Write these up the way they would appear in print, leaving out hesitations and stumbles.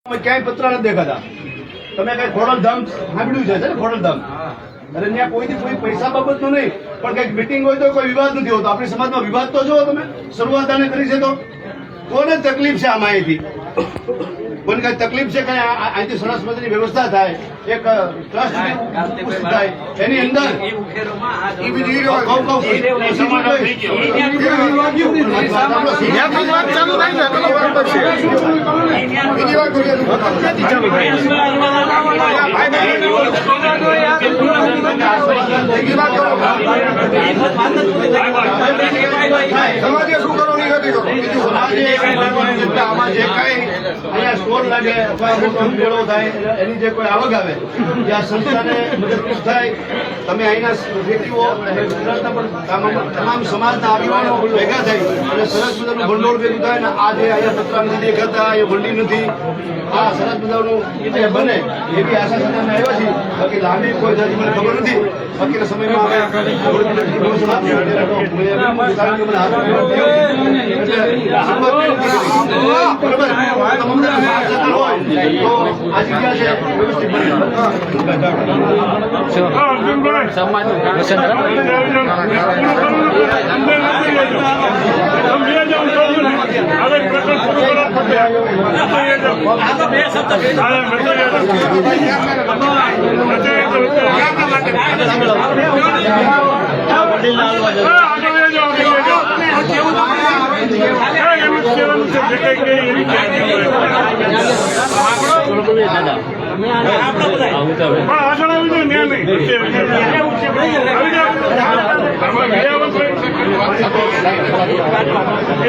ક્યાંય પત્ર નથી દેખાતા. તમે કઈ ખોડલધામ સાંભળ્યું છે ને? ખોડલધામ અરે ત્યાં કોઈથી કોઈ પૈસા બાબત નું નહીં, પણ કઈક મિટિંગ હોય તો કોઈ વિવાદ નથી હોતો. આપણી સમાજમાં વિવાદ તો જો તમે શરૂઆત આને કરી છે તો કોને તકલીફ છે આમાં? અહીંથી કોઈને કઈ તકલીફ છે? કઈ અહીંથી સરસ મજાની વ્યવસ્થા થાય, એક ટ્રસ્ટ થાય એની અંદર સ્ટોર લાગે અથવા મોટો મેળો થાય એની જે કોઈ આવક આવે ત્યાં સંસ્થાને મદદરૂપ થાય. તમે અહીંના વ્યક્તિઓ તમામ સમાજના આગેવાનો ભેગા થઈ અને સરસ મજાનું ભંડોળ ભેગું થાય ને આ જે અહીંયા પત્ર નથી દેખાતા, એ મંડી નથી, આ સરસ મજાનું બને એવી આશા સાથે અમે આવ્યા છીએ. બાકી લાંબી કોઈ જાતિ મને ખબર નથી. બાકીના સમયમાં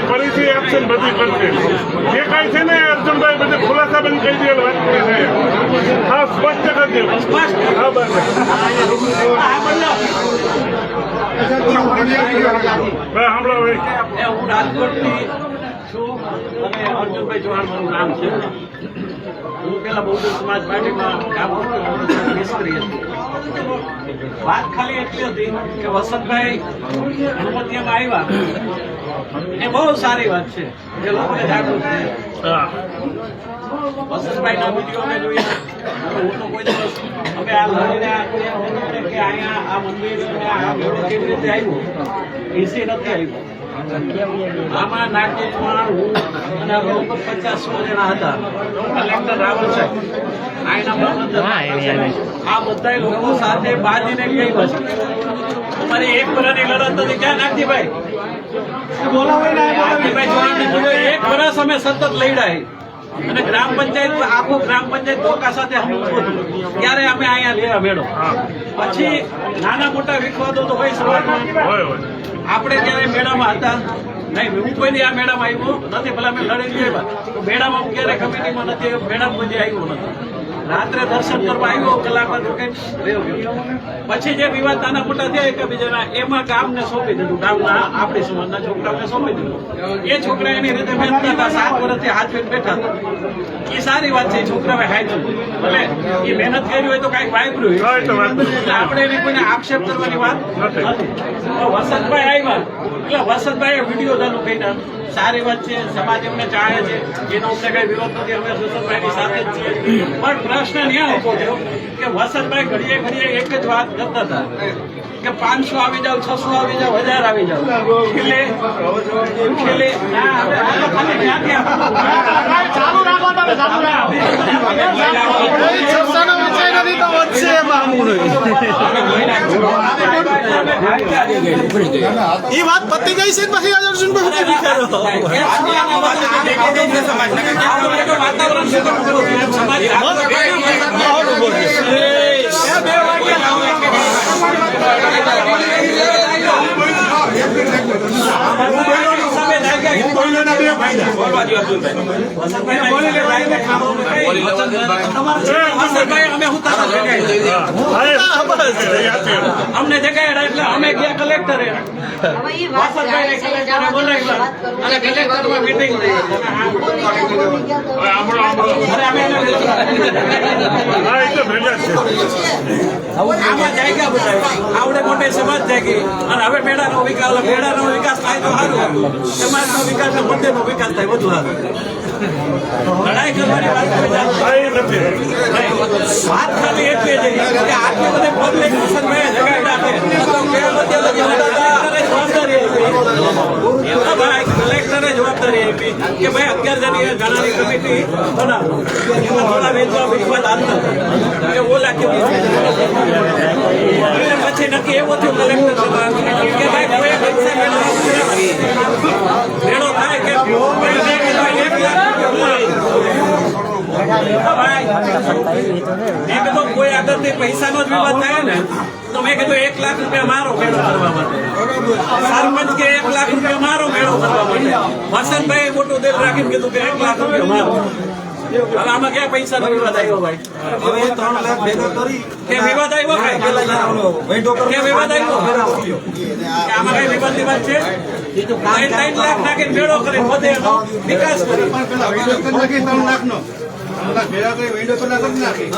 ફરીથી એક્શન બધી કરશે. જે કઈ છે ને અર્જુનભાઈ બધે ખુલાસા બંધ કહી દે વાત હા સ્પષ્ટ કરી દે. હા બસ સાંભળો ભાઈ, હું રાજકોટથી છું અને અર્જુનભાઈ ચૌહાણ મારું નામ છે. હું પેલા બહુજન સમાજ પાર્ટીમાં કામ કરતો મિસ્ત્રી હતી. વાત ખાલી એટલી હતી કે વસંતભાઈ હનુમતિયામાં આવ્યા એ બહુ સારી વાત છે જે લોકોને જાગૃત છે. વસંતભાઈના વિડીયો અમે જોઈએ. હું તો કોઈ દિવસ અમે આ લડીને કે અહીંયા આ મંદિર આ મેળો કેવી રીતે આવ્યો એસી નથી આવ્યો. આમાં નાગેશમાં હું અને 50-100 જણા હતા. કલેક્ટર રાવલ સાહેબ, આ બધા લોકો સાથે બાંધીને કઈ વસ્તુ અમારી 1 વર્ષની લડત હતી. ક્યાં નાગજીભાઈ એક વર્ષ અમે સતત લડ્યા અને ગ્રામ પંચાયત આખું ગ્રામ પંચાયત ધોકા સાથે હતું ત્યારે અમે અહીંયા લેવા મેળો. પછી નાના મોટા વિખવાદો તો ભાઈ શરૂઆતમાં આપણે ત્યારે મેળામાં હતા નહીં. હું કોઈ આ મેળામાં આવ્યો નથી, ભલે અમે લડી લેવા તો મેળામાં હું ક્યારે કમિટીમાં નથી, મેળામાં કોઈ આવ્યો નથી. રાત્રે દર્શન કરવા આવ્યો, કલાકમાં તો કઈ પછી જે વિવાદ નાના મોટા થયા એકબીજાના એમાં ગામને સોંપી દીધું. ગામના આપણી સમાજના છોકરાઓને સોંપી દીધું. એ છોકરા એની રીતે બેઠતા હતા, 7 વર્ષથી હાથ પેટ બેઠા હતા. એ સારી વાત છે, છોકરાએ હાથું ભલે એ મહેનત કરી હોય તો કઈક વાપર્યું હોય. આપણે એને કોઈને આક્ષેપ કરવાની વાત નથી. વસંતભાઈ આવ્યા એટલે વસંતભાઈ વિડીયો ચાલુ કર્યા. સારી વાત છે, સમાજ એમને ચાહે છે, એનો અમને કઈ વિરોધ નથી. અમે વસંતભાઈની સાથે જ છીએ. પણ પ્રશ્ન ત્યાં ઉભો થયો કે વસંતભાઈ ઘડીએ ઘડીએ એક જ વાત કરતા હતા કે 500 આવી જાવ, 600 આવી જાવ, 1000 આવી જાવ. એ વાત પતી ગઈ છે પછી અમને દેખાય એટલે અમે ગયા કલેક્ટરે બોલાવ્યા અને કલેક્ટરમાં મીટિંગ થઈ. અમે હા એટલે ભેગા જ છે. આમાં જાગ્યા બધા આવડે મોટે સમાજ જાગી અને હવે મેળાનો વિકાસ થાય તો સારું, સમાજનો વિકાસ ને મંદિરનો વિકાસ થાય બધું સારું. લડાઈ કરવાની વાત કોઈ ના. હા, એ નથી. વાત ખાલી એટલી જ કે આટલી બધી પબ્લિક ભાઈ જગાડ્યા છે તો કલેક્ટરે જવાબદારી આપી કે ભાઈ 11 જણી ગણાની કમિટી બનાવો, એમાં થોડા વેચવા વિશ્વાસ આવતા કે ઓલા કેવું પછી નક્કી એવું થયું કલેક્ટર કે ભાઈ કોઈ પૈસા મેળો થાય કે 1 લાખ મેં કીધું કોઈ આગળથી પૈસાનો જ વિવાદ થાય ને તો મેં કીધું 1 લાખ રૂપિયા મારો મેળો કરવા માટે. સરપંચ કે 1 લાખ રૂપિયા મારો મેળો કરવા માટે. વસંતભાઈ મોટું દિલ રાખીને કીધું કે 1 લાખ રૂપિયા મારો. હવે આમાં ક્યાં પૈસાનો વિવાદ આવ્યો ભાઈ? હવે 3 લાખ ભેગા કરી કે વિવાદ આવ્યો ભાઈ? કે વિવાદ આવ્યો? કે આમાં કઈ વિવાદની વાત છે? 3 લાખ નાખીને મેળો કરીને બધે એનો વિકાસ કરે. ત્રણ લાખનો ભેગા કરી વિન્ડો તો ના કરી નાખી.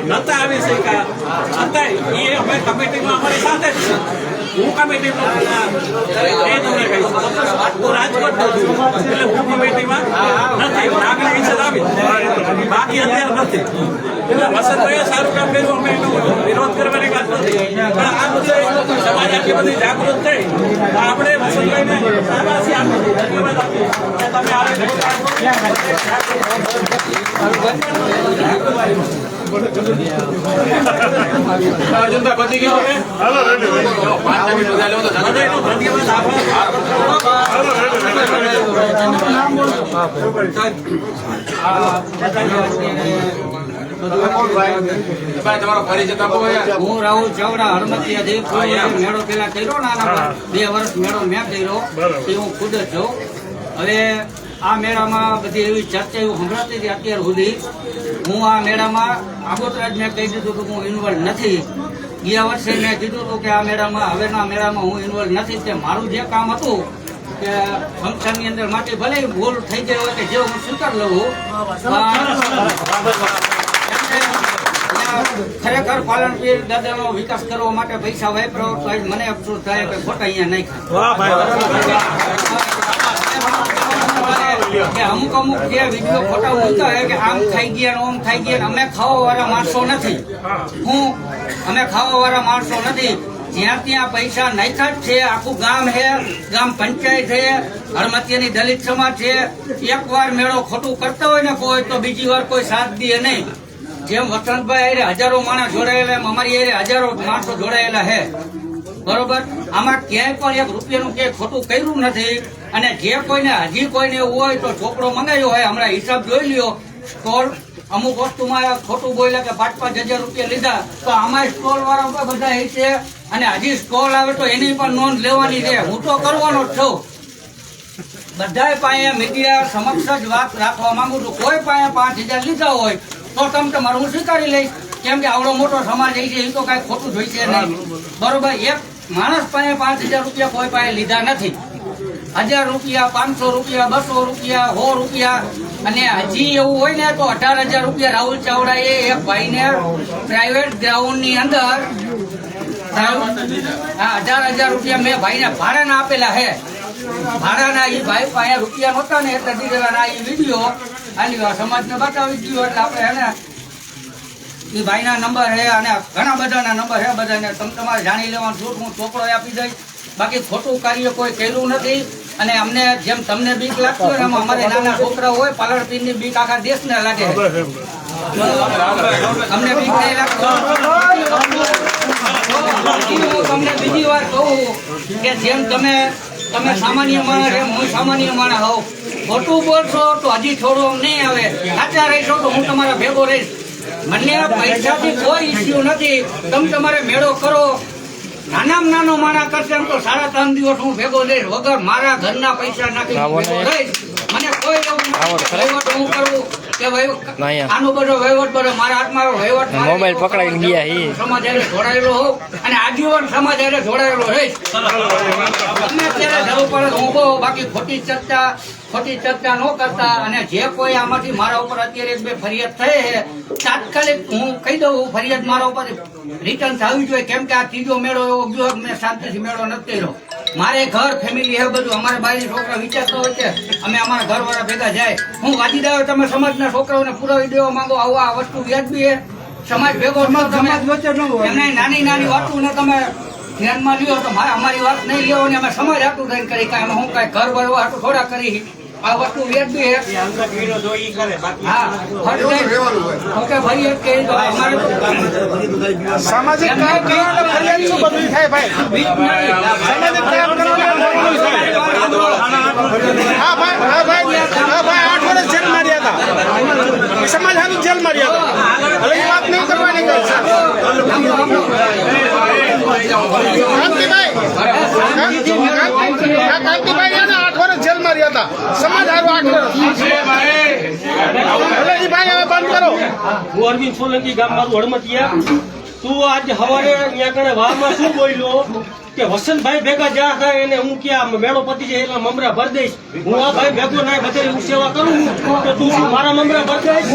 નતા આવી શક્યા છતાં એ અમે કમિટીમાં અમારી સાથે જ છે. હું કમિટીમાં રાજકોટ એટલે હું કમિટીમાં નથી, નાગરિક આવી બાકી અત્યારે નથી. એટલે વસંતભાઈએ સારું કામ કર્યું, અમે એનો વિરોધ કરવાની વાત નથી, પણ આ બધું સમાજ આટલી બધી જાગૃત થઈ આપણે વસંતભાઈને શાબાશી આપી ધન્યવાદ આપીએ કે તમે પતી ગયો. હાલો રેડી ભાઈ. ધન્યવાદ હાલો હું રાહુલ ચાવડા હરમતિયા મેળો પેલા કર્યો નાના 2 વર્ષ મેળો મેં કર્યો એ હું ખુદ જ છું. હવે આ મેળામાં બધી એવી ચર્ચા એવું સંભળાતી હતી અત્યાર સુધી. હું આ મેળામાં આગોતરા જ મેં કહી દીધું કે હું ઇન્વોલ્વ નથી. ગયા વર્ષે મેં કીધું હતું કે આ મેળામાં હવેના મેળામાં હું ઇન્વોલ્વ નથી. તે મારું જે કામ હતું કે ફંક્શનની અંદર માટે ભલે ભૂલ થઈ ગઈ હોય કે જે હું સ્વીકાર લઉં, ખરેખર પાલનપુર દાદાનો વિકાસ કરવા માટે પૈસા વાપરો તો આજ મને અફસોસ થાય કે ખોટા અહીંયા નહીં કે અમુક જે વિડીયો ખોટા મૂકતા હોય કે આમ ખાઈ ગયા ઓમ ખાઈ ગયા. અમે ખાવા વાળા માણસો નથી. અમે ખાવા વાળા માણસો નથી. જ્યાં ત્યાં પૈસા નાખ્યા જ છે. આખું ગામ છે, ગામ પંચાયત છે, હરમતિયાની દલિત સમાજ છે. એક વાર મેળો ખોટું કરતા હોય ને કોઈ તો બીજી વાર કોઈ સાથ દે નહીં. જેમ વસંતભાઈ હજારો માણસ જોડાયેલા, અમારી હજારો માણસો જોડાયેલા છે. બરોબર, આમાં ક્યાંય પણ 1 રૂપિયાનું ક્યાંય ખોટું કર્યું નથી. અને જે કોઈને હજી કોઈને એવું હોય તો ચોપડો મંગાવ્યો હોય, હમણાં હિસાબ જોઈ લ્યો. સ્ટોલ અમુક વસ્તુમાં ખોટું બોલ્યા કે 5,000 રૂપિયા લીધા તો આમાં સ્ટોલ વાળા બધા એ છે. અને હજી સ્ટોલ આવે તો એની પણ નોંધ લેવાની છે. હું તો કરવાનો જ છું. બધા પાસે મીડિયા સમક્ષ જ વાત રાખવા માંગુ છું. કોઈ પાસે 5,000 લીધા હોય તો તમે તમારું હું સ્વીકારી લઈશ, કેમ કે આવડો મોટો સમાજ એ છે, એ તો કઈ ખોટું જોઈશે નહીં. બરોબર, એક માણસ પાસે 5,000 રૂપિયા કોઈ પાસે લીધા નથી. 1,000 રૂપિયા, 500 રૂપિયા, 200 રૂપિયા, 100 રૂપિયા. અને હજી એવું હોય ને તો 18,000 રૂપિયા રાહુલ ચાવડા એ એક ભાઈને પ્રાઇવેટ ગ્રાઉન્ડ ની અંદર 18,000 રૂપિયા મેં ભાઈને ભાડાના આપેલા છે. ભાડાના એ ભાઈ પાસે રૂપિયા નહોતા ને એટલે દીધેલા એ વિડીયો આની સમાજને બતાવી દીધો. એટલે આપણે એને એ ભાઈના નંબર છે અને ઘણા બધાના નંબર છે. બધાને તમારે જાણી લેવાનું છું. હું ચોપડો આપી દઈશ. બાકી ખોટું કાર્ય કોઈ કર્યું નથી. અને અમને જેમ તમને બીક લાગતું હોય એમાં અમારે નાના છોકરા હોય, પાલનપુરની બીક આખા દેશને લાગે. અમને બીક નહીં લાગતું. તમને બીજી વાર કહું કે જેમ તમે સામાન્ય માણસ એમ હું સામાન્ય માણસ હોઉં. ખોટું બોલશો તો હજી થોડું નહીં આવે. સાચા રહીશો તો હું તમારા ભેગો રહીશ. મને પૈસાથી કોઈ ઇસ્યુ નથી. તમે તમારે મેળો કરો. નાનામાં નાનો માણા કરશે એમ તો 3.5 દિવસ હું ભેગો રહીશ. વગર મારા ઘરના પૈસા નાખી ભેગો રહીશ. મને કોઈ એવું શું કરવું કે ભાઈ આનો બધો વહીવટ બધો મારા હાથમાં આવ્યો. વહીવટ મોબાઈલ પકડાઈને ગયા સમાજ હારે જોડાયેલો હોઉં અને આજીવન સમાજ હારે જોડાયેલો રહીશ. તમે અત્યારે જરૂર પડે તો હું બહુ બાકી ખોટી ચર્ચા ન કરતા. અને જે કોઈ આમાંથી મારા ઉપર અત્યારે એક બે ફરિયાદ થઈ છે તાત્કાલિક હું કહી દઉં ફરિયાદ મારા ઉપર રિટર્ન થવી જોઈએ. કેમ કે આ ત્રીજો મેળો એવો ગયો મેં શાંતિથી મેળો નથી કર્યો. મારે ઘર ફેમિલી હે બધું. અમારા બાઈ છોકરા વિચારતા હોય છે અમે અમારા ઘરવાળા ભેગા જાય. હું વાંચી દઉં તમે સમાજના છોકરાઓને પુરાવી દેવા માંગો આવું આ વસ્તુ વ્યાજબી છે? સમાજ ભેગો એમને નાની નાની વાતો ને તમે ધ્યાનમાં લ્યો તો અમારી વાત નહીં લ્યો અને અમે સમાજ હાટું થઈને કરી કાંઈ હું કાંઈ ઘર ભરવા હાટું થોડા કરી. આ વસ્તુ વ્યાજબી છે. હા ઓકે ભાઈ એક કહી દો અમારે સામાજિક કામ કરવાના ફરિયાદ શું બધું થાય ભાઈ? સામાજિક કામ હા ભાઈ 8 વર્ષ જેલ માર્યા હતા. સમાજ હારું જેલ માર્યા હતા. હવે એ વાત નહીં કરવાની કઈ કાંતિભાઈ 8 વર્ષ જેલ માર્યા હતા. સમાજ હારું 8 વર્ષ. એ ભાઈ હવે બંધ કરો. હું અરવિંદ સોલંકી ગામ મારું હળમતિયા. તું આજે સવારે અહીંયા કણે વારમાં શું બોલ્યો કે વસંતભાઈ ભેગા જ્યાં થાય એને હું ક્યાં મેળો પતી જાય એટલે મમરા ભર દઈશ. હું આ ભાઈ ભેગો ના બધે હું સેવા કરું તો તું શું મારા મમરા ભર દઈશ?